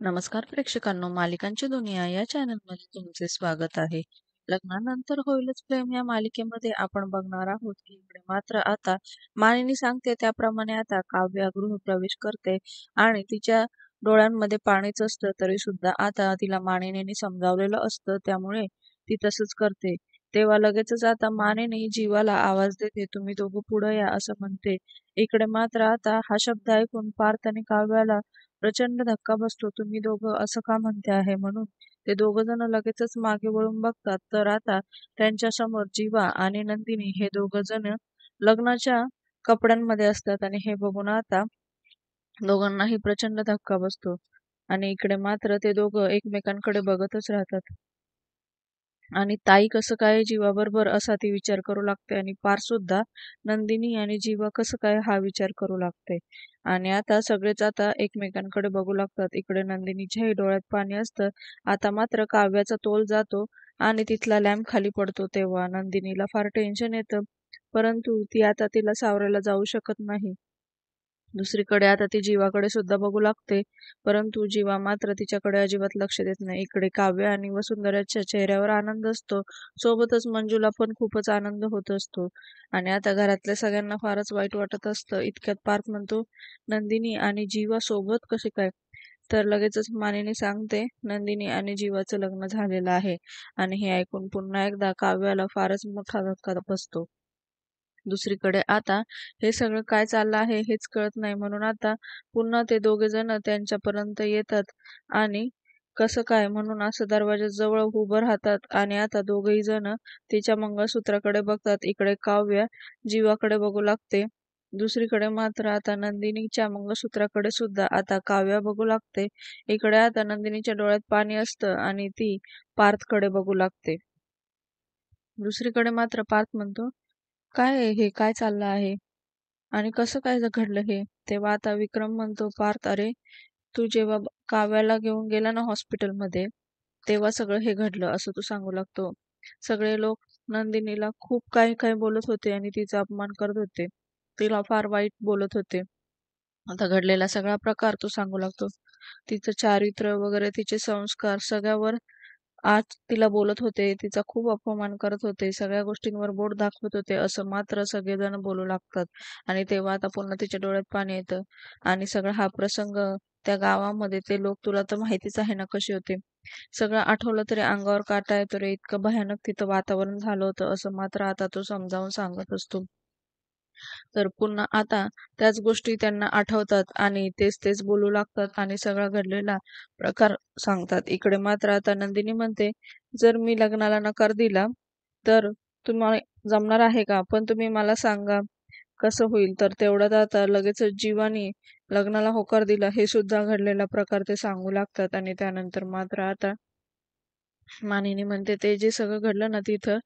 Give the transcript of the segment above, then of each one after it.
नमस्कार प्रेक्षकांनो, मालिकांची दुनिया या चॅनलमध्ये तुमचे स्वागत आहे. लग्नानंतर होईलच प्रेम या मालिकेमध्ये आपण बघणार आहोत की इकडे मात्र आता मानिनी सांगते त्याप्रमाणे आता काव्या गृहप्रवेश करते आणि तिच्या डोळ्यांमध्ये पाणीच असतं तरी सुद्धा आता तिला मानिनीने समजावलेलं असतं, त्यामुळे ती तसंच करते. तेव्हा लगेचच आता मानिनी जीवाला आवाज देते, तुम्ही दोघं पुढे या असं म्हणते. इकडे मात्र आता हा शब्द ऐकून पार्थ आणि काव्याला प्रचंड धक्का बसतो. तुम्ही दोघं असं का म्हणते आहे म्हणून ते दोघं जण लगेचच मागे वळून बघतात, तर आता त्यांच्या समोर जीवा आणि नंदिनी हे दोघं जण लग्नाच्या कपड्यांमध्ये असतात आणि हे बघून आता दोघांनाही प्रचंड धक्का बसतो. आणि इकडे मात्र ते दोघं एकमेकांकडे बघतच राहतात. आणि ताई कसं काय जीवाबरोबर असा ती विचार करू लागते आणि पार सुद्धा नंदिनी आणि जीवा कसं काय हा विचार करू लागते. आणि आता सगळेच आता एकमेकांकडे बघू लागतात. इकडे नंदिनीच्याही डोळ्यात पाणी असतं. आता मात्र काव्याचा तोल जातो आणि तिथला लॅम्प खाली पडतो, तेव्हा नंदिनीला फार टेन्शन येतं. परंतु ती आता तिला सावरायला जाऊ शकत नाही. दुसरीकडे आता ती जीवाकडे सुद्धा बघू लागते, परंतु जीवा मात्र तिच्याकडे अजिबात लक्ष देत नाही. इकडे काव्य आणि वसुंधराच्या चेहऱ्यावर आनंद असतो, सोबतच मंजूला पण खूपच आनंद होत असतो. आणि आता घरातल्या सगळ्यांना फारच वाईट वाटत असतं. इतक्यात पार्थ म्हणतो, नंदिनी आणि जीवा सोबत कसे काय? तर लगेचच मानिनी सांगते, नंदिनी आणि जीवाचं लग्न झालेलं आहे. आणि हे ऐकून पुन्हा एकदा काव्याला फारच मोठा धक्का बसतो. दुसरीकडे आता हे सगळं काय चाललं आहे हेच कळत नाही, म्हणून आता पुन्हा ते दोघे जण त्यांच्यापर्यंत येतात आणि कसं काय म्हणून असं दरवाजाजवळ उभं राहतात. आणि आता दोघेही जण तिच्या मंगळसूत्राकडे बघतात. इकडे काव्या जीवाकडे बघू लागते. दुसरीकडे मात्र आता नंदिनीच्या मंगळसूत्राकडे सुद्धा आता काव्या बघू लागते. इकडे आता नंदिनीच्या डोळ्यात पाणी असतं आणि ती पार्थकडे बघू लागते. दुसरीकडे मात्र पार्थ म्हणतो, काय आहे हे? काय चाललं आहे? आणि कसं काय घडलं हे? तेव्हा आता विक्रम म्हणतो, पार्थ अरे, तू जेव्हा काव्याला घेऊन गेला ना हॉस्पिटलमध्ये, तेव्हा सगळं हे घडलं असं तू सांगू लागतो. सगळे लोक नंदिनीला खूप काही काही बोलत होते आणि तिचा अपमान करत होते. तिला फार वाईट बोलत होते. आता घडलेला सगळा प्रकार तो सांगू लागतो. तिचं चारित्र्य वगैरे, तिचे संस्कार सगळ्यावर आज तिला बोलत होते, तिचा खूप अपमान करत होते, सगळ्या गोष्टींवर बोट दाखवत होते, असं मात्र सगळेजण बोलू लागतात. आणि तेव्हा आता पुन्हा तिच्या डोळ्यात पाणी येतं. आणि सगळा हा प्रसंग त्या गावामध्ये ते लोक तुला तर माहितीच आहे ना कसे होते. सगळं आठवलं तरी अंगावर काटा येतो रे, इतकं भयानक तिथं वातावरण झालं होतं, असं मात्र आता तो समजावून सांगत असतो. तर पुन्हा आता त्याच गोष्टी त्यांना आठवतात आणि तेच तेच बोलू लागतात आणि सगळा घडलेला प्रकार सांगतात. इकडे मात्र आता नंदिनी म्हणते, जर मी लग्नाला नकार दिला तर तुम्हाला जमणार आहे का? पण तुम्ही मला सांगा कसं होईल? तर तेवढ्यात आता लगेचच जीवानी लग्नाला होकार दिला हे सुद्धा घडलेला प्रकार ते सांगू लागतात. आणि त्यानंतर मात्र आता मानिनी म्हणते, ते जे सगळं घडलं ना तिथं,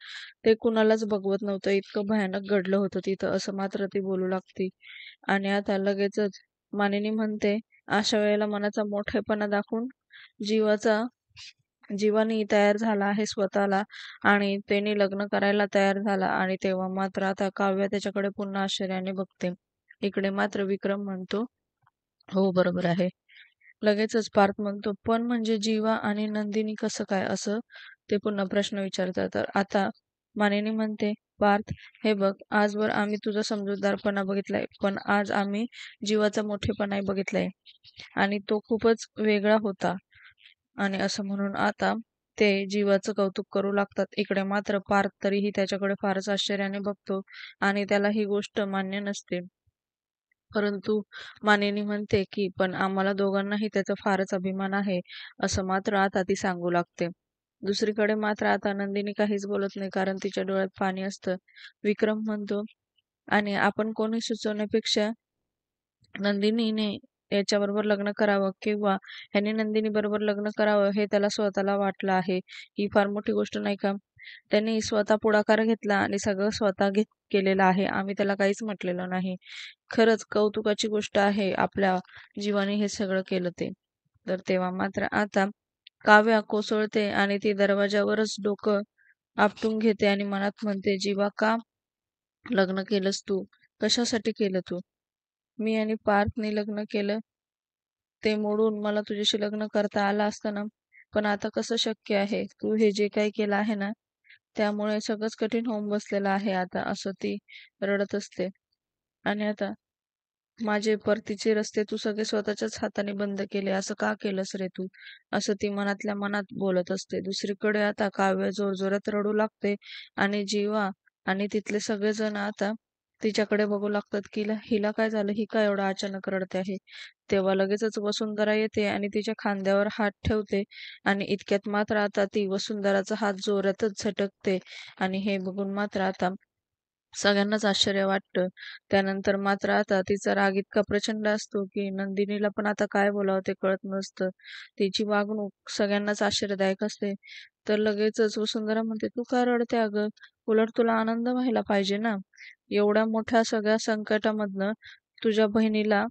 ते कुणालाच बघवत नव्हतं, इतकं भयानक घडलं होतं तिथं, असं मात्र ती बोलू लागते. आणि आता लगेचच मानिनी म्हणते, अशा वेळेला मनाचा मोठेपणा दाखवून जीवाचा जीवानी तयार झाला आहे स्वतःला आणि त्याने लग्न करायला तयार झाला. आणि तेव्हा मात्र आता काव्य त्याच्याकडे पुन्हा आश्चर्याने बघते. इकडे मात्र विक्रम म्हणतो, हो बरोबर आहे. लगेचच पार्थ म्हणतो, पण म्हणजे जीवा आणि नंदिनी कसं काय असं ते पुन्हा प्रश्न विचारतात. तर आता मानिनी म्हणते, पार्थ हे बघ, आजवर आम्ही तुझा समजूतदारपणा बघितलाय, पण आज आम्ही जीवाचा मोठेपणाही बघितलाय आणि तो खूपच वेगळा होता. आणि असं म्हणून आता ते जीवाचं कौतुक करू लागतात. इकडे मात्र पार्थ तरीही त्याच्याकडे फारच आश्चर्याने बघतो आणि त्याला ही गोष्ट मान्य नसते. परंतु मानिनी म्हणते की पण आम्हाला दोघांनाही त्याचा फारच अभिमान आहे, असं मात्र आता ती सांगू लागते. दुसरीकडे मात्र आता नंदिनी काहीच बोलत नाही, कारण तिच्या डोळ्यात पाणी असतं. विक्रम म्हणतो, आणि आपण कोणी सुचवण्यापेक्षा नंदिनीने याच्याबरोबर लग्न करावं किंवा ह्याने नंदिनी बरोबर लग्न करावं हे त्याला स्वतःला वाटलं आहे. ही फार मोठी गोष्ट नाही का? त्यांनी स्वतः पुढाकार घेतला आणि सगळं स्वतः केलेलं आहे. आम्ही त्याला काहीच म्हटलेलं नाही. खरंच कौतुकाची गोष्ट आहे आपल्या जीवाने हे सगळं केलं ते. तर तेव्हा मात्र आता काव्या कोसळते आणि ती दरवाजावरच डोकं आपटून घेते आणि मनात म्हणते, जीवा का लग्न केलंस तू? कशासाठी केलं तू? मी आणि पार्थने लग्न केलं ते मोडून मला तुझ्याशी लग्न करता आलं असतं ना, पण आता कसं शक्य आहे? तू हे जे काही केलं आहे ना, त्यामुळे सगळंच कठीण होऊन बसलेलं आहे आता, असं ती रडत असते. आणि आता माझे परतीचे रस्ते तू सगळे स्वतःच्याच हाताने बंद केले, असं का केलंस रे तू? असं ती मनातल्या मनात बोलत असते. दुसरीकडे आता काव्य जोरजोरात रडू लागते आणि जीवा आणि तिथले सगळेजण आता तिच्याकडे बघू लागतात की हिला काय झालं? ही का एवढं अचानक रडते आहे? तेव्हा लगेचच वसुंधरा येते आणि तिच्या खांद्यावर हात ठेवते आणि इतक्यात मात्र आता ती वसुंधराचा हात जोरातच झटकते आणि हे बघून मात्र आता सगळ्यांनाच आश्चर्य वाटतं. त्यानंतर मात्र आता तिचा राग इतका प्रचंड असतो, की नंदिनीला पण आता काय बोलावं ते कळत नसतं. तिची वागणूक सगळ्यांनाच आश्चर्यदायक असते. तर लगेचच वसुंधरा म्हणते, "तू का रडते अगं? उलट तुला आनंद व्हायला पाहिजे ना. एवढ्या मोठ्या सगळ्या संकटामधनं तुझ्या बहिणीला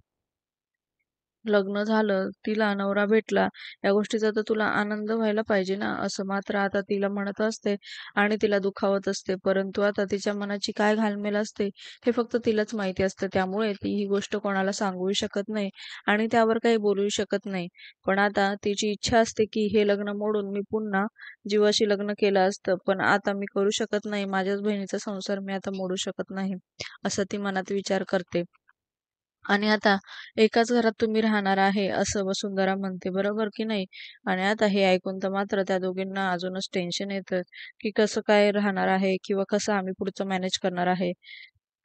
लग्न झालं, तिला नवरा भेटला, या गोष्टीचा तर तुला आनंद व्हायला पाहिजे ना, असं मात्र आता तिला म्हणत असते आणि तिला दुखावत असते. परंतु आता तिच्या मनाची काय घालमेल असते, हे फक्त तिलाच माहिती असतं. त्यामुळे ती ही गोष्ट कोणाला सांगूही शकत नाही आणि त्यावर काही बोलूही शकत नाही. पण आता तिची इच्छा असते, की हे लग्न मोडून मी पुन्हा जीवाशी लग्न केलं असतं. पण आता मी करू शकत नाही. माझ्याच बहिणीचा संसार मी आता मोडू शकत नाही, असं ती मनात विचार करते. आणि आता एकाच घरात तुम्ही राहणार आहे असं वसुंधरा म्हणते, बरोबर की नाही? आणि आता हे ऐकून तर मात्र त्या दोघींना अजूनच टेन्शन येतं, की कसं काय राहणार आहे किंवा कसं आम्ही पुढचं मॅनेज करणार आहे.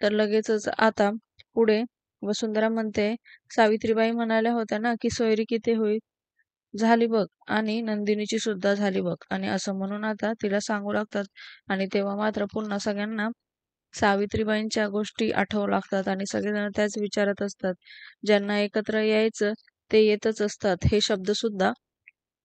तर लगेचच आता पुढे वसुंधरा म्हणते, सावित्रीबाई म्हणाल्या होत्या ना, की सोयरी किती होईल? झाली बघ आणि नंदिनीची सुद्धा झाली बघ आणि असं म्हणून आता तिला सांगू लागतात आणि तेव्हा मात्र पुन्हा सगळ्यांना सावित्रीबाईंच्या गोष्टी आठवू लागतात आणि सगळेजण त्याच विचारत असतात. ज्यांना एकत्र यायचं ते येतच असतात. हे शब्द सुद्धा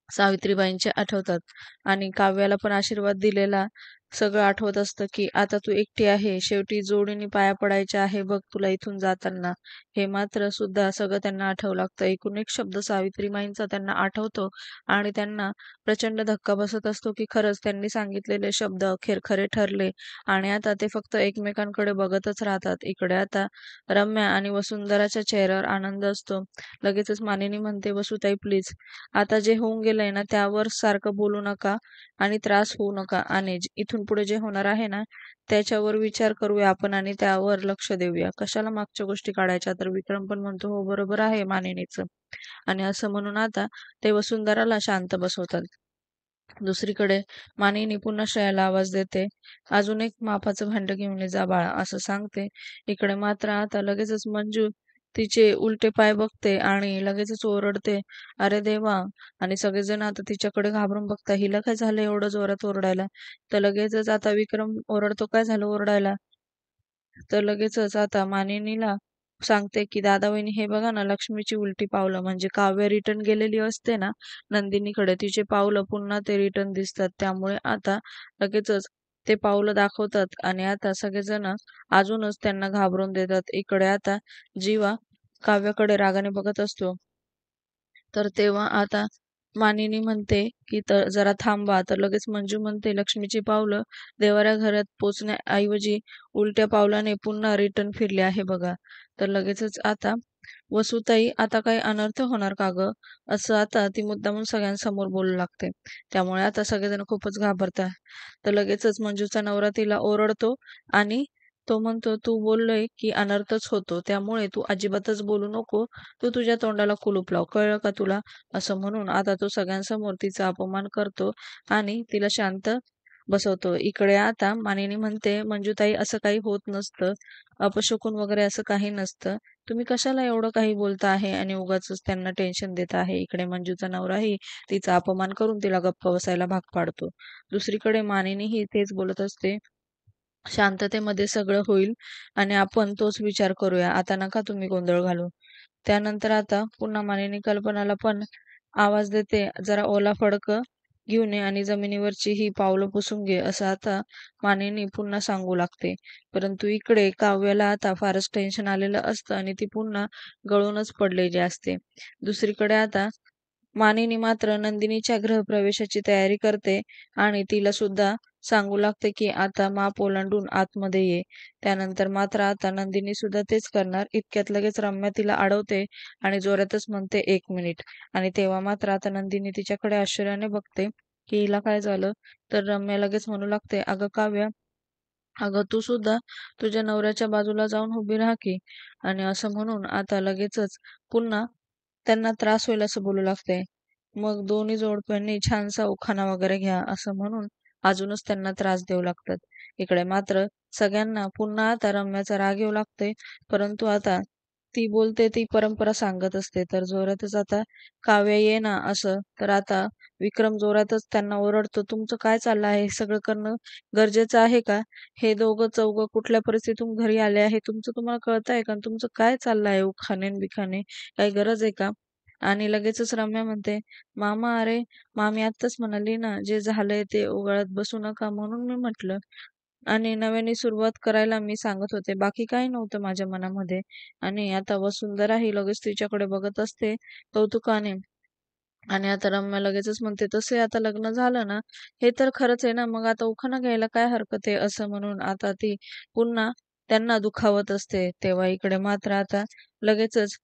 सावित्रीबाईंचे आठवतात आणि काव्याला पण आशीर्वाद दिलेला सगळं आठवत असतं, की आता तू एकटी आहे, शेवटी जोडीने पाया पडायचे आहे बघ तुला इथून जाताना. हे मात्र सुद्धा सगळं त्यांना आठवू लागतं. एकूण एक शब्द सावित्रीबाईंचा त्यांना आठवतो आणि त्यांना प्रचंड धक्का बसत असतो, की खरंच त्यांनी सांगितलेले शब्द अखेर खरे ठरले आणि आता ते फक्त एकमेकांकडे बघतच राहतात. इकडे आता रम्या आणि वसुंधराच्या चेहऱ्यावर आनंद असतो. लगेचच मानिनी म्हणते, "वसुताई प्लीज आता जे होऊन गेलंय ना त्यावर सारखं बोलू नका आणि त्रास होऊ नका आणि इथून पुढे जे होणार आहे ना त्याच्यावर विचार करूया आपण आणि त्यावर लक्ष देऊया. कशाला मागच्या गोष्टी काढायच्या?" तर विक्रम पण म्हणतो, "हो बरोबर आहे मानिनीचं." आणि असं म्हणून आता ते वसुंधराला शांत बसवतात. दुसरीकडे मानिनी पुन्हा श्रेयाला आवाज देते, "अजून एक मापाचं भांड घेऊन ये जा बाळा," असं सांगते. इकडे मात्र आता लगेचच मंजू तिचे उलटे पाय बघते आणि लगेचच ओरडते, "अरे देवा!" आणि सगळेजण आता तिच्याकडे घाबरून बघता, हिला काय झालं एवढं जोरात ओरडायला? तर लगेचच आता विक्रम ओरडतो, "काय झालं ओरडायला?" तर लगेचच आता मानिनीला सांगते, की "दादा वहिनी हे बघा ना, लक्ष्मीची उलटी पावलं." म्हणजे काव्य रिटर्न गेलेली असते ना नंदिनीकडे, तिचे पावलं पुन्हा ते रिटर्न दिसतात. त्यामुळे आता लगेचच ते पावलं दाखवतात आणि आता सगळेजण अजूनच त्यांना घाबरून देतात. इकडे आता जीवा काव्याकडे रागाने बघत असतो. तर तेव्हा आता मानिनी म्हणते, की जरा थांबा." तर लगेच मंजू म्हणते, "लक्ष्मीची पावलं देवाऱ्या घरात पोचण्याऐवजी उलट्या पावलाने पुन्हा रिटर्न फिरले आहे बघा." तर लगेचच आता "वसुताई, आता काही अनर्थ होणार का गं?" असं आता ती मुद्दामून सगळ्यांसमोर बोलू लागते. त्यामुळे आता सगळेजण खूपच घाबरतात. तर लगेचच मंजूचा नवरा तिला ओरडतो आणि तो म्हणतो, "तू बोललोय की अनर्थच होतो. त्यामुळे तू अजिबातच बोलू नको. तू तुझ्या तोंडाला कुलूप लाव. कळलं का तुला?" असं म्हणून आता तो सगळ्यांसमोर तिचा अपमान करतो आणि तिला शांत बसवतो. इकडे आता मानिनी म्हणते, "मंजूताई, असं काही होत नसतं. अपशकुन वगैरे असं काही नसतं. तुम्ही कशाला एवढं काही बोलता आहे आणि उगाचच त्यांना टेन्शन देत आहे." इकडे मंजूचा नवराही तिचा अपमान करून तिला गप्प बसायला भाग पाडतो. दुसरीकडे मानिनीही तेच बोलत असते, "शांततेमध्ये सगळं होईल आणि आपण तोच विचार करूया. आता नका तुम्ही गोंधळ घालू." त्यानंतर आता पुन्हा मानिनी कल्पनाला पण आवाज देते, "जरा ओला फडकं घेऊन ये आणि जमिनीवरची ही पावलं पुसून घे," असं आता मानिनी पुन्हा सांगू लागते. परंतु इकडे काव्याला आता फारच टेन्शन आलेलं असतं आणि ती पुन्हा गळूनच पडलेली असते. दुसरीकडे आता मानिनी मात्र नंदिनीच्या गृहप्रवेशाची तयारी करते आणि तिला सुद्धा सांगू लागते की आता माप ओलांडून आतमध्ये ये. त्यानंतर मात्र आता नंदिनी सुद्धा तेच करणार. इतक्यात लगेच रम्या तिला अडवते आणि जोरातच म्हणते 1 मिनिट. आणि तेव्हा मात्र आता नंदिनी तिच्याकडे आश्चर्याने बघते की हिला काय झालं. तर रम्या लगेच म्हणू लागते, अगं काव्या, अगं तू सुद्धा तुझ्या नवऱ्याच्या बाजूला जाऊन उभी राहा की. आणि असं म्हणून आता लगेचच पुन्हा त्यांना त्रास होईल असं बोलू लागते. मग दोन्ही जोडप्यांनी छानसा उखाणा वगैरे घ्या असं म्हणून अजूनच त्यांना त्रास देऊ लागतात. इकडे मात्र सगळ्यांना पुन्हा आता रम्याचा राग येऊ लागते. परंतु आता ती बोलते ती परंपरा सांगत असते. तर जोरातच आता काव्य ये ना असं. तर आता विक्रम जोरातच त्यांना ओरडतो, तुमचं काय चाललं आहे? हे सगळं करणं गरजेचं आहे का? हे दोघं चौघं कुठल्या परिस्थितीतून घरी आले आहे तुमचं तुम्हाला कळतंय का? तुमचं काय चाललं आहे उखाणे न बिखाणे? काही गरज आहे का? आणि लगेचच रम्या म्हणते, मामा अरे, मामी आत्ताच म्हणाली ना, जे झालंय ते उगाळत बसू नका म्हणून मी म्हटलं. आणि नव्याने सुरुवात करायला मी सांगत होते. बाकी काही नव्हतं माझ्या मनामध्ये. आणि आता वसुंधरा ही लगेच तिच्याकडे बघत असते कौतुकाने. आणि आता रम्या लगेचच म्हणते, तसे आता लग्न झालं ना, हे तर खरंच आहे ना, मग आता उखाणा घ्यायला काय हरकत आहे? असं म्हणून आता ती पुन्हा त्यांना दुखावत असते. तेव्हा इकडे मात्र आता लगेचच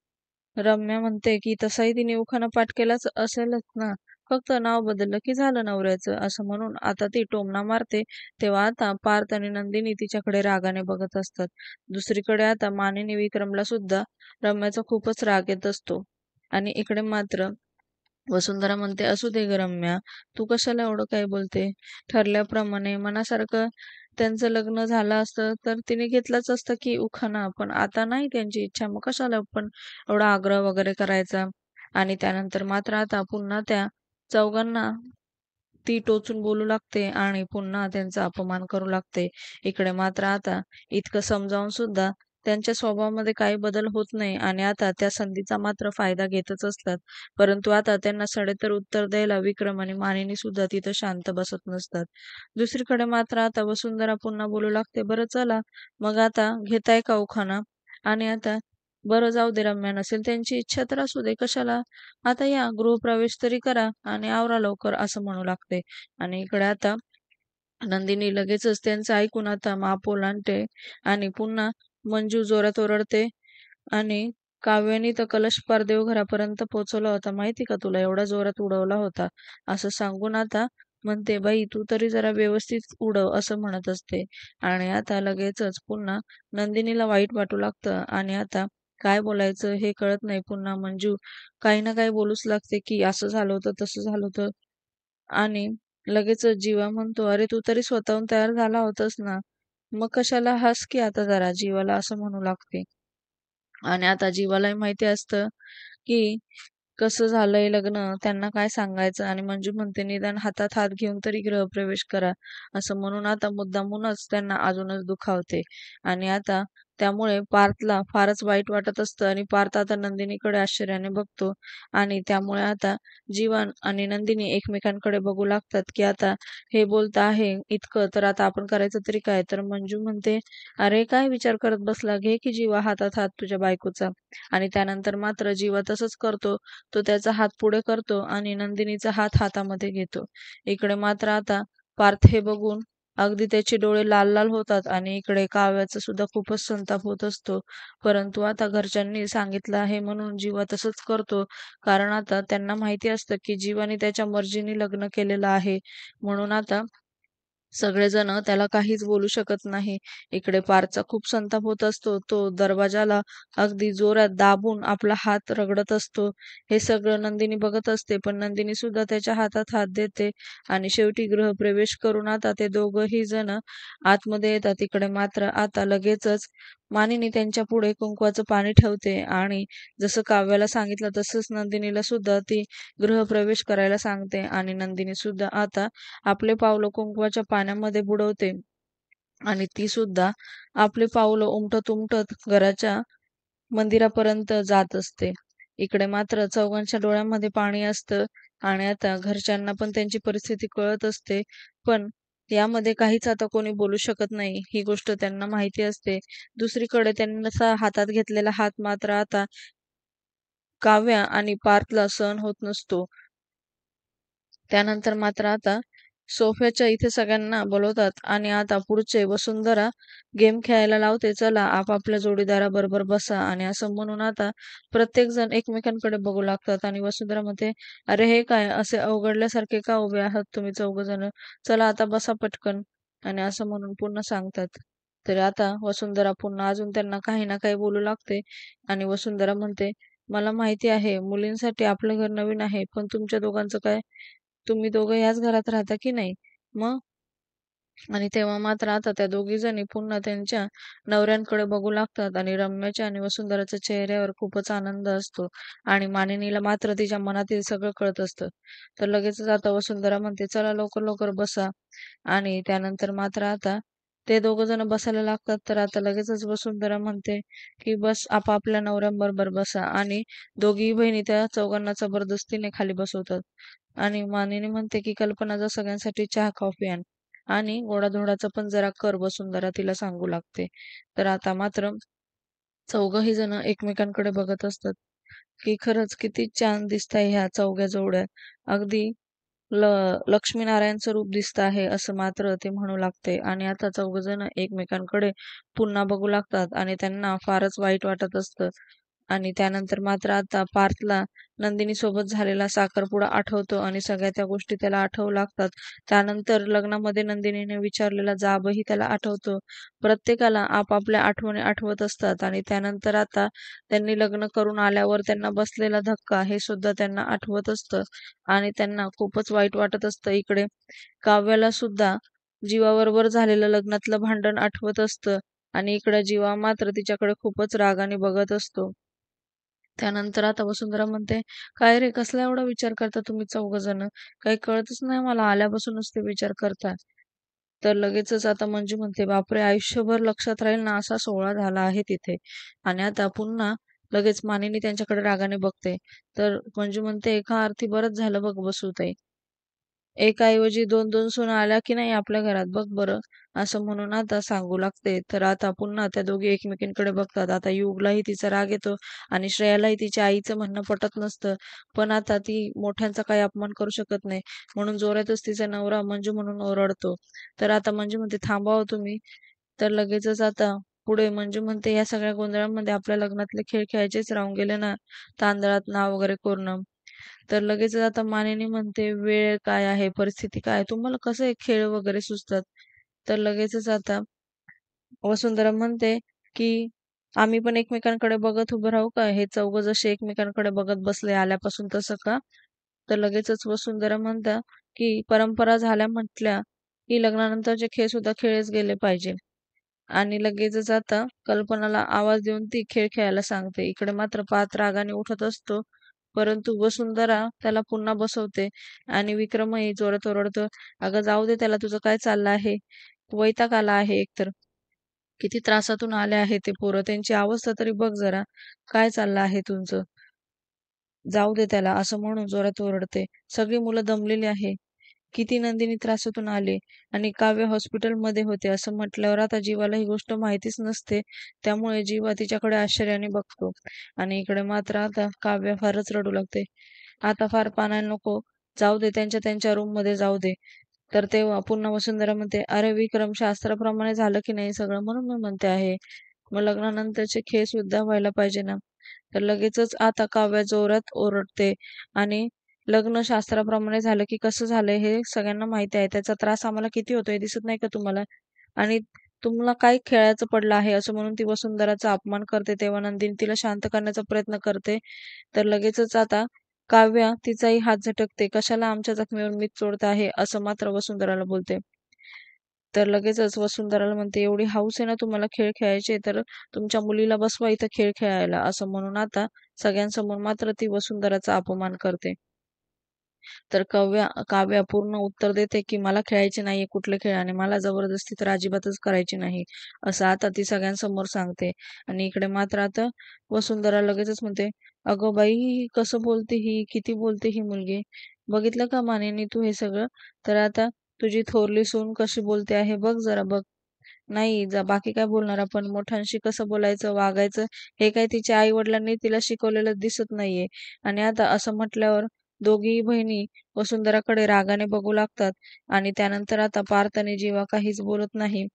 रम्या म्हणते की तसाही तिने उखाणा पाठ केलाच असेलच ना, फक्त नाव बदललं की झालं नवऱ्याचं. असं म्हणून आता ती टोमणा मारते. तेव्हा आता पार्थ आणि नंदिनी तिच्याकडे रागाने बघत असतात. दुसरीकडे आता मानिनी विक्रमला सुद्धा रम्याचा खूपच राग येत असतो. आणि इकडे मात्र वसुंधरा म्हणते, असू दे ग रम्या, तू कशाला एवढं काय बोलते? ठरल्याप्रमाणे मनासारखं त्यांचं लग्न झालं असतं तर तिने घेतलंच असतं की उखाणा. पण आता नाही त्यांची इच्छा, मग कशाला पण एवढा आग्रह वगैरे करायचा. आणि त्यानंतर मात्र आता पुन्हा त्या चौघांना ती टोचून बोलू लागते आणि पुन्हा त्यांचा अपमान करू लागते. इकडे मात्र आता इतकं समजावून सुद्धा त्यांच्या स्वभावामध्ये काही बदल होत नाही आणि आता त्या संधीचा मात्र फायदा घेतच असतात. परंतु आता त्यांना सडेतर उत्तर द्यायला विक्रम आणि मानिनी सुद्धा तिथं शांत बसत नसतात. दुसरीकडे मात्र आता वसुंधरा पुन्हा बोलू लागते, बरं चला, मग आता घेताय का उखाणा? आणि आता बरं जाऊ दे, रम्या नसेल त्यांची इच्छा तर असू दे, कशाला, आता या गृहप्रवेश तरी करा आणि आवरा लवकर असं म्हणू लागते. आणि इकडे आता नंदिनी लगेचच त्यांचं ऐकून आता माप ओलांडते आणि पुन्हा मंजू जोरात ओरडते आणि काव्याने तर कलश पार देवघरापर्यंत पोहोचवला होता माहिती का तुला, एवढा जोरात उडवला होता असं सांगून आता म्हणते, बाई तू तरी जरा व्यवस्थित उडव असं म्हणत असते. आणि आता लगेचच पुन्हा नंदिनीला वाईट वाटू लागतं आणि आता काय बोलायचं हे कळत नाही. पुन्हा मंजू काही ना काही बोलूच लागते की असं झालं होतं तसं झालं होतं. आणि लगेचच जीवा म्हणतो, अरे तू तरी स्वतःहून तयार झाला होतास ना, मग कशाला, हस की आता जरा, जीवाला असं म्हणू लागते. आणि आता जीवालाही माहिती असतं की कसं झालंय लग्न, त्यांना काय सांगायचं. आणि मंजू म्हणते, निदान हातात हात घेऊन तरी गृहप्रवेश करा असं म्हणून आता मुद्दामूनच त्यांना अजूनच दुखावते. आणि आता त्यामुळे पार्थला फारच वाईट वाटत असतं आणि पार्थ आता नंदिनीकडे आश्चर्याने बघतो. आणि त्यामुळे आता जीवन आणि नंदिनी एकमेकांकडे बघू लागतात की आता हे बोलत आहे इतकं, तर आता आपण करायचं तरी काय. तर मंजू म्हणते, अरे काय विचार करत बसला, घे की जीवा हातात हात तुझ्या बायकोचा. आणि त्यानंतर मात्र जीवा तसंच करतो. तो त्याचा हात पुढे करतो आणि नंदिनीचा हात हातामध्ये घेतो. इकडे मात्र आता पार्थ हे बघून अगदी त्याचे डोळे लाल लाल होतात आणि इकडे काव्याचा सुद्धा खूपच संताप होत असतो. परंतु आता घरच्यांनी सांगितलं आहे म्हणून जीवा तसंच करतो. कारण आता त्यांना माहिती असतं की जीवाने त्याच्या मर्जीने लग्न केलेलं आहे. म्हणून आता सगळेजण त्याला काहीच बोलू शकत नाही. इकडे पारचा खूप संताप होत असतो. तो दरवाजाला अगदी जोरात दाबून आपला हात रगडत असतो. हे सगळं नंदिनी बघत असते. पण नंदिनी सुद्धा त्याच्या हातात हात देते आणि शेवटी गृहप्रवेश करून आता ते दोघंही जण आतमध्ये येतात. इकडे मात्र आता लगेचच मानिनी त्यांच्या पुढे कुंकवाचं पाणी ठेवते आणि जसं काव्याला सांगितलं तसंच नंदिनीला सुद्धा ती गृहप्रवेश करायला सांगते. आणि नंदिनी सुद्धा आता आपले पावलं कुंकवाच्या पाण्यामध्ये बुडवते आणि ती सुद्धा आपले पावलं उमटत उमटत घराच्या मंदिरापर्यंत जात असते. इकडे मात्र चौघांच्या डोळ्यामध्ये पाणी असतं आणि आता घरच्यांना पण त्यांची परिस्थिती कळत असते. पण यामध्ये काहीच आता कोणी बोलू शकत नाही, ही गोष्ट त्यांना माहिती असते. दुसरीकडे त्यांचा हातात घेतलेला हात मात्र आता काव्या आणि पार्थला सहन होत नसतो. त्यानंतर मात्र आता सोफ्याच्या इथे सगळ्यांना बोलवतात आणि आता पुढचे वसुंधरा गेम खेळायला लावते. चला आपापल्या जोडीदाराबरोबर बसा आणि असं म्हणून आता प्रत्येक जण एकमेकांकडे बघू लागतात आणि वसुंधरा म्हणते, "अरे हे काय असे अवघडल्यासारखे का उभे आहात तुम्ही चौघजण? चला आता बसा पटकन." आणि असं म्हणून पुन्हा सांगतात. तर आता वसुंधरा पुन्हा अजून त्यांना काही ना काही बोलू लागते आणि वसुंधरा म्हणते, "मला माहिती आहे मुलींसाठी आपलं घर नवीन आहे, पण तुमच्या दोघांचं काय? तुम्ही दोघं याच घरात राहता की नाही? मग?" आणि तेव्हा मात्र आता त्या दोघी जणी पुन्हा त्यांच्या नवऱ्यांकडे बघू लागतात आणि रम्याच्या आणि वसुंधराच्या चेहऱ्यावर खूपच आनंद असतो आणि मानिनीला मात्र तिच्या मनातील सगळं कळत असतं. तर लगेचच आता वसुंधरा म्हणते, "चला लवकर लवकर बसा." आणि त्यानंतर मात्र आता ते दोघं जण बसायला लागतात. तर आता लगेचच वसुंधरा म्हणते, की "बस आपापल्या नवऱ्यांबरोबर बसा." आणि दोघी बहिणी त्या चौघांना जबरदस्तीने खाली बसवतात. आणि मानिनी म्हणते, की "कल्पना जा सगळ्यांसाठी चहा कॉफी आण." आणि गोडाधोडाचं पण जरा कर वसुंधरा तिला सांगू लागते. तर आता मात्र चौघही जण एकमेकांकडे बघत असतात, की खरंच किती छान दिसताय ह्या चौघ्या जोड्या. अगदी ल लक्ष्मीनारायणचं रूप दिसत आहे असं मात्र ते म्हणू लागते आणि आता चौघजण एकमेकांकडे पुन्हा बघू लागतात आणि त्यांना फारच वाईट वाटत असतं. आणि त्यानंतर मात्र आता पार्थला नंदिनी सोबत झालेला साखरपुडा आठवतो आणि सगळ्या त्या गोष्टी त्याला आठवू लागतात. त्यानंतर लग्नामध्ये नंदिनीने विचारलेला जाबही त्याला आठवतो. प्रत्येकाला आपापल्या आठवणी आठवत असतात आणि त्यानंतर आता त्यांनी लग्न करून आल्यावर त्यांना बसलेला धक्का हे सुद्धा त्यांना आठवत असतं आणि त्यांना खूपच वाईट वाटत असतं. इकडे काव्याला सुद्धा जीवाबरोबर झालेलं लग्नातलं भांडण आठवत असतं आणि इकडे जीवा मात्र तिच्याकडे खूपच रागाने बघत असतो. त्यानंतर आता वसुंधरा म्हणते, "काय रे, कसला एवढा विचार करता तुम्ही चौघजण? काही कळतच नाही मला, आल्यापासूनच ते विचार करता." तर लगेचच आता मंजू म्हणते, "बापरे! आयुष्यभर लक्षात राहील ना असा सोहळा झाला आहे तिथे." आणि आता पुन्हा लगेच मानिनी त्यांच्याकडे रागाने बघते. तर मंजू म्हणते, "एका अर्थी बरंच झालं बघ वसुताई. एकाऐवजी 2-2 सुना आल्या की नाही आपल्या घरात बघ बरं." असं म्हणून आता सांगू लागते. तर आता पुन्हा त्या दोघी एकमेकींकडे बघतात. आता युगलाही तिचा राग येतो आणि श्रेयालाही तिच्या आईचं म्हणणं पटत नसतं. पण आता ती मोठ्यांचा काही अपमान करू शकत नाही. म्हणून जोरातच तिचा नवरा मंजू म्हणून ओरडतो. तर आता मंजू म्हणते, "थांबा हो तुम्ही." तर लगेचच आता पुढे मंजू म्हणते, "या सगळ्या गोंधळामध्ये आपल्या लग्नातले खेळ खेळायचेच राहून गेले ना, तांदळात नाव वगैरे कोरणं." तर लगेचच आता मानिनी म्हणते, "वेळ काय आहे, परिस्थिती काय आहे, तुम्हाला कसं हे खेळ वगैरे सुचतात?" तर लगेचच आता वसुंधरा म्हणते, की "आम्ही पण एकमेकांकडे बघत उभं राहू का? हे चौघं जसे एकमेकांकडे बघत बसले आल्यापासून तसं का?" तर लगेचच वसुंधरा म्हणतात, की "परंपरा झाल्या म्हटल्या, की लग्नानंतरचे खेळ सुद्धा खेळलेच गेले पाहिजे." आणि लगेचच आता कल्पनाला आवाज देऊन ती खेळ खेळायला सांगते. इकडे मात्र पाच रागाने उठत असतो. परंतु वसुंधरा त्याला पुन्हा बसवते आणि विक्रमही जोरात ओरडतो, "अगं जाऊ दे त्याला, तुझं काय चाललं आहे? वैताग आला आहे एकतर. किती त्रासातून आले आहे ते पोरं. त्यांची अवस्था तरी बघ जरा. काय चाललं आहे तुमचं? जाऊ दे त्याला." असं म्हणून जोरात ओरडते. सगळी मुलं दमलेली आहे. किती नंदिनी त्रासातून आले आणि काव्य हॉस्पिटलमध्ये होते असं म्हटल्यावर आता जीवाला ही गोष्ट माहितीच नसते. त्यामुळे जीवा तिच्याकडे आश्चर्याने बघतो आणि इकडे मात्र आता काव्य फारच रडू लागते. "आता फार पाणायला नको. जाऊ दे, त्यांच्या त्यांच्या रूममध्ये जाऊ दे." तर तेव्हा पुन्हा वसुंधरा म्हणते, "अरे विक्रम, शास्त्राप्रमाणे झालं की नाही सगळं, म्हणून मी म्हणते आहे. मग लग्नानंतरचे खेळ सुद्धा व्हायला पाहिजे ना." तर लगेचच आता काव्य जोरात ओरडते आणि लग्न शास्त्राप्रमाणे झालं की कसं झालंय हे सगळ्यांना माहिती आहे. त्याचा त्रास आम्हाला किती होतोय दिसत नाही का तुम्हाला? आणि तुम्हाला काय खेळायचं पडलं आहे असं म्हणून ती वसुंधराचा अपमान करते. तेव्हा नंदिनी तिला शांत करण्याचा प्रयत्न करते. तर लगेचच आता काव्या तिचाही हात झटकते. "कशाला आमच्या जखमेवर मीठ चोळत आहे?" असं मात्र वसुंधराला बोलते. तर लगेचच वसुंधराला म्हणते, "एवढी हौस आहे ना तुम्हाला खेळ खेळायचे, तर तुमच्या मुलीला बसवा इथं खेळ खेळायला." असं म्हणून आता सगळ्यांसमोर मात्र ती वसुंधराचा अपमान करते. तर काव्या पूर्ण उत्तर देते, की "मला खेळायचे नाहीये कुठले खेळ आणि मला जबरदस्ती तर अजिबातच करायची नाही." असं आता ती सगळ्यांसमोर सांगते. आणि इकडे मात्र आता वसुंधरा लगेचच म्हणते, "अगं बाई, ही कसं बोलते ही? किती बोलते ही मुलगी? बघितलं का मानेनी तू हे सगळं? तर आता तुझी थोरली सून कशी बोलते आहे बघ जरा बघ." नाही, बाकी काय बोलणार आपण, मोठ्यांशी कसं बोलायचं, वागायचं हे काही तिच्या आई-वडिलांनी तिला शिकवलेलं दिसत नाहीये. आणि आता असं म्हटल्यावर दोघीही बहिणी वसुंधराकडे रागाने बघू लागतात आणि त्यानंतर आता पार्थ आणि जीवा काहीच बोलत नाही.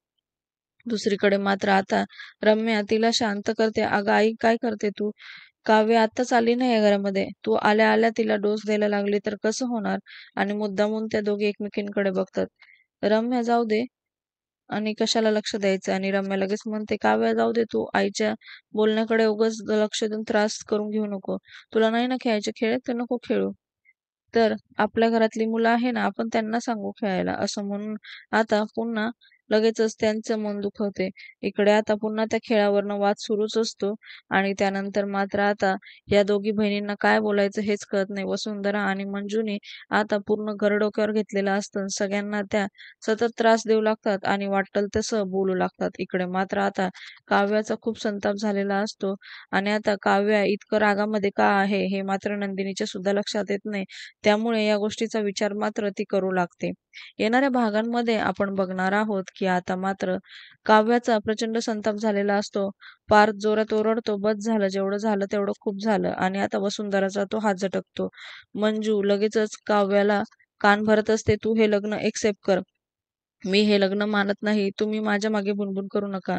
दुसरीकडे मात्र आता रम्या तिला शांत करते. अगं आई, काय करते तू? काव्य आत्ताच आली नाही या घरामध्ये. तू आल्या आल्या तिला डोस द्यायला लागली तर कसं होणार? आणि मुद्दामून त्या दोघी एकमेकींकडे बघतात. रम्या, जाऊ दे आणि कशाला लक्ष द्यायचं. आणि रम्या लगेच म्हणते, काव्या जाऊ दे, तू आईच्या बोलण्याकडे उगाच लक्ष देऊन त्रास करून घेऊ नको. तुला नाही ना खेळायचे खेळ तर नको खेळू. तर आपल्या घरातली मुलं आहे ना, आपण त्यांना सांगू खेळायला, असं म्हणून आता पुन्हा लगेचच त्यांचं मन दुखवते. इकडे आता पुन्हा त्या खेळावरनं वाद सुरूच असतो आणि त्यानंतर मात्र आता या दोघी बहिणींना काय बोलायचं हेच कळत नाही. वसुंधरा आणि मंजूने आता पूर्ण घर डोक्यावर घेतलेलं असतं. सगळ्यांना त्या सतत त्रास देऊ लागतात आणि वाटेल तसं बोलू लागतात. इकडे मात्र आता काव्याचा खूप संताप झालेला असतो आणि आता काव्या इतकं रागामध्ये का आहे हे मात्र नंदिनीच्या सुद्धा लक्षात येत नाही. त्यामुळे या गोष्टीचा विचार मात्र ती करू लागते. येणाऱ्या भागांमध्ये आपण बघणार आहोत की आता मात्र काव्याचा प्रचंड संताप झालेला असतो. पार्थ जोरात ओरडतो, बस झालं, जेवढं झालं तेवढं खूप झालं. आणि आता वसुंधराचा तो हात झटकतो. मंजू लगेचच काव्याला कान भरत असते, तू हे लग्न एक्सेप्ट कर. मी हे लग्न मानत नाही. तुम्ही माझ्या मागे बुणबुण करू नका.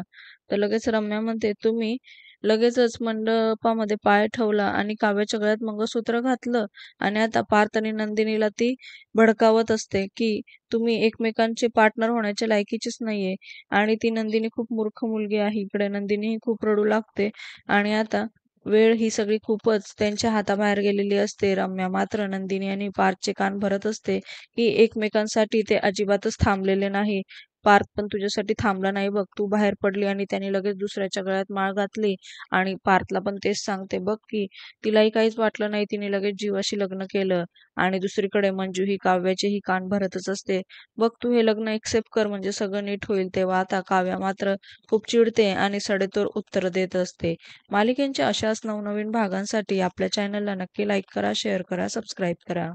तर लगेच रम्या म्हणते, तुम्ही लगेचच मंडपामध्ये पाय ठेवला आणि काव्याच्या गळ्यात मंगळसूत्र घातलं आणि आता पार्थ आणि नंदिनीला ती भडकावत असते की तुम्ही एकमेकांचे पार्टनर होण्याच्या लायकीचीच नाहीये. आणि ती नंदिनी खूप मूर्ख मुलगी आहे. इकडे नंदिनी ही खूप रडू लागते आणि आता वेळ ही सगळी खूपच त्यांच्या हाताबाहेर गेलेली असते. रम्या मात्र नंदिनी आणि पार्थचे कान भरत असते की एकमेकांसाठी ते अजिबातच थांबलेले नाही. पार्थ पण तुझ्यासाठी थांबला नाही बघ. तू बाहेर पडली आणि त्याने लगेच दुसऱ्याच्या गळ्यात माळ घातली आणि पार्थला पण तेच सांगते बघ की तिलाही काहीच वाटलं नाही. तिने लगेच जीवाशी लग्न केलं. आणि दुसरीकडे मंजू ही काव्याचेही कान भरतच असते. बघ, तू हे लग्न एक्सेप्ट कर म्हणजे सगळं नीट होईल. तेव्हा आता काव्या मात्र खूप चिडते आणि सडेतोड उत्तर देत असते. मालिकेच्या अशाच नवनवीन भागांसाठी आपल्या चॅनलला नक्की लाईक करा, शेअर करा, सबस्क्राईब करा.